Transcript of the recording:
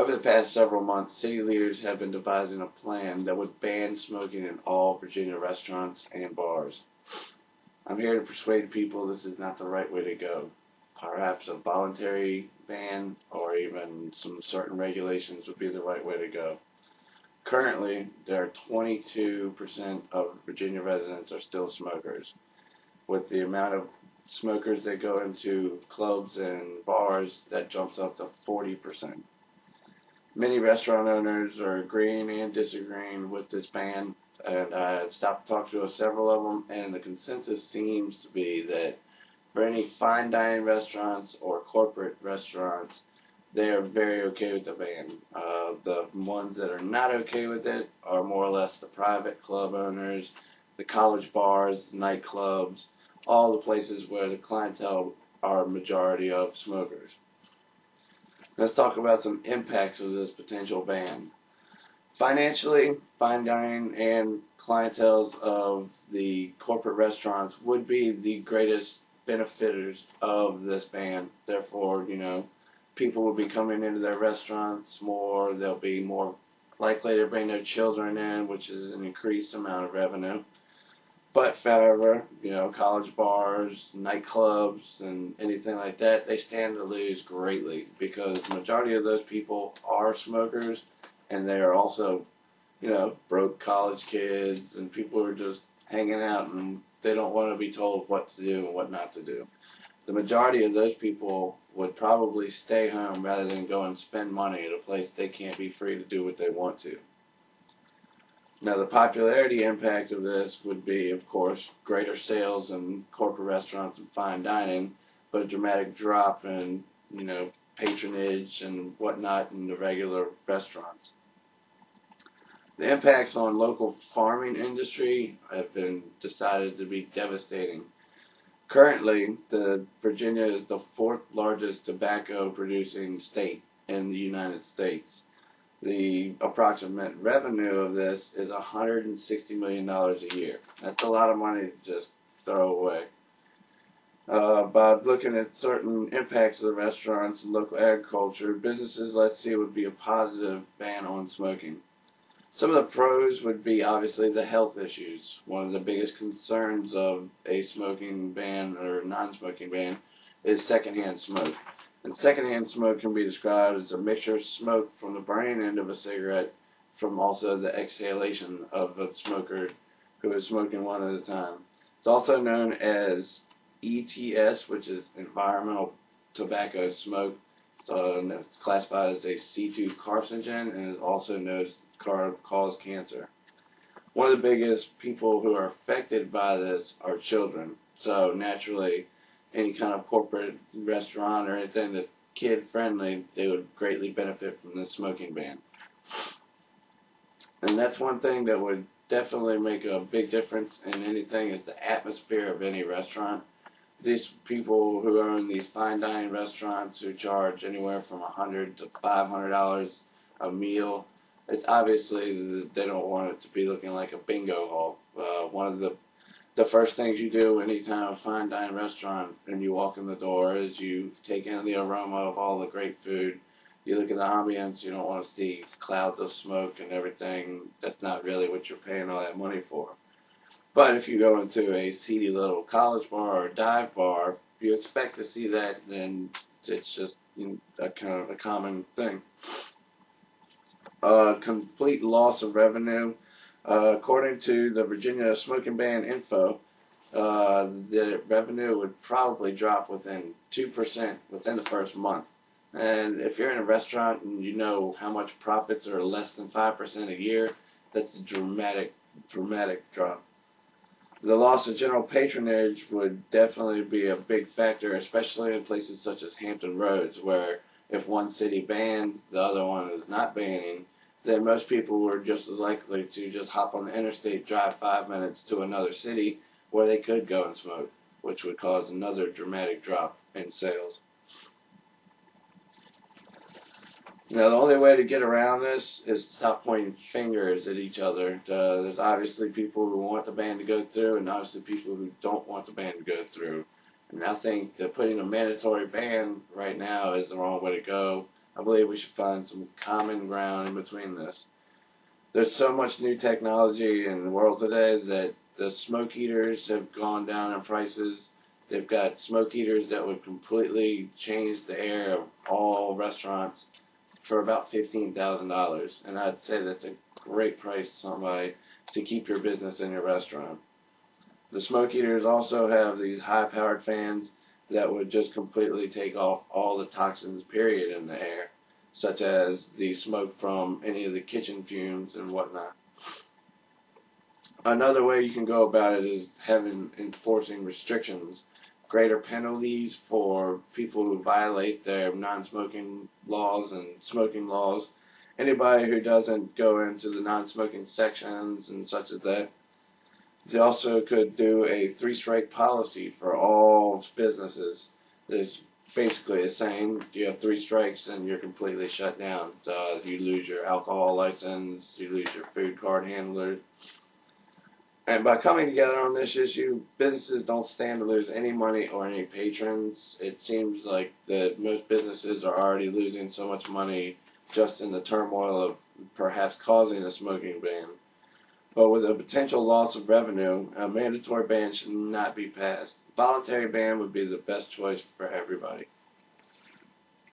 Over the past several months, city leaders have been devising a plan that would ban smoking in all Virginia restaurants and bars. I'm here to persuade people this is not the right way to go. Perhaps a voluntary ban or even some certain regulations would be the right way to go. Currently, there are 22% of Virginia residents are still smokers. With the amount of smokers that go into clubs and bars, that jumps up to 40%. Many restaurant owners are agreeing and disagreeing with this ban, and I've stopped to talk to several of them, and the consensus seems to be that for any fine dining restaurants or corporate restaurants, they are very okay with the ban. The ones that are not okay with it are more or less the private club owners, the college bars, nightclubs, all the places where the clientele are a majority of smokers. Let's talk about some impacts of this potential ban. Financially, fine dining and clienteles of the corporate restaurants would be the greatest benefiters of this ban. Therefore, people will be coming into their restaurants more. They'll be more likely to bring their children in, which is an increased amount of revenue. But however, college bars, nightclubs, and anything like that, they stand to lose greatly because the majority of those people are smokers, and they are also, broke college kids and people who are just hanging out and they don't want to be told what to do and what not to do. The majority of those people would probably stay home rather than go and spend money at a place they can't be free to do what they want to. Now, the popularity impact of this would be, of course, greater sales in corporate restaurants and fine dining, but a dramatic drop in, patronage and whatnot in the regular restaurants. The impacts on local farming industry have been decided to be devastating. Currently, Virginia is the fourth largest tobacco producing state in the United States. The approximate revenue of this is $160 million a year. That's a lot of money to just throw away. By looking at certain impacts of the restaurants and local agriculture, businesses, let's see, would be a positive ban on smoking. Some of the pros would be obviously the health issues. One of the biggest concerns of a smoking ban or non-smoking ban is secondhand smoke. And secondhand smoke can be described as a mixture of smoke from the burning end of a cigarette from also the exhalation of a smoker who is smoking one at a time. It's also known as ETS, which is environmental tobacco smoke. So it's classified as a C2 carcinogen and is also known as cause cancer. One of the biggest people who are affected by this are children. So naturally, any kind of corporate restaurant or anything that's kid friendly, they would greatly benefit from this smoking ban. And that's one thing that would definitely make a big difference in anything is the atmosphere of any restaurant. These people who own these fine dining restaurants who charge anywhere from $100 to $500 a meal, it's obviously they don't want it to be looking like a bingo hall. One of the first things you do anytime a fine dining restaurant and you walk in the door is you take in the aroma of all the great food. You look at the ambience, you don't want to see clouds of smoke and everything. That's not really what you're paying all that money for. But if you go into a seedy little college bar or dive bar, you expect to see that, and it's just a kind of a common thing. Complete loss of revenue. According to the Virginia Smoking Ban info, the revenue would probably drop within 2% within the first month. And if you're in a restaurant and you know how much profits are less than 5% a year, that's a dramatic drop. The loss of general patronage would definitely be a big factor, especially in places such as Hampton Roads, where if one city bans, the other one is not banning, then most people were just as likely to just hop on the interstate, drive 5 minutes to another city where they could go and smoke, which would cause another dramatic drop in sales. Now, the only way to get around this is to stop pointing fingers at each other. There's obviously people who want the ban to go through and obviously people who don't want the ban to go through. And I think that putting a mandatory ban right now is the wrong way to go. I believe we should find some common ground in between this. There's so much new technology in the world today that the smoke eaters have gone down in prices. They've got smoke eaters that would completely change the air of all restaurants for about $15,000, and I'd say that's a great price to somebody to keep your business in your restaurant. The smoke eaters also have these high-powered fans that would just completely take off all the toxins, period, in the air, such as the smoke from any of the kitchen fumes and whatnot. Another way you can go about it is enforcing restrictions, greater penalties for people who violate their non-smoking laws and smoking laws. Anybody who doesn't go into the non-smoking sections and such as that. They also could do a 3-strike policy for all businesses. It's basically saying you have 3 strikes and you're completely shut down. You lose your alcohol license, you lose your food card handler. And by coming together on this issue, businesses don't stand to lose any money or any patrons. It seems like that most businesses are already losing so much money just in the turmoil of perhaps causing a smoking ban. But with a potential loss of revenue, a mandatory ban should not be passed. Voluntary ban would be the best choice for everybody.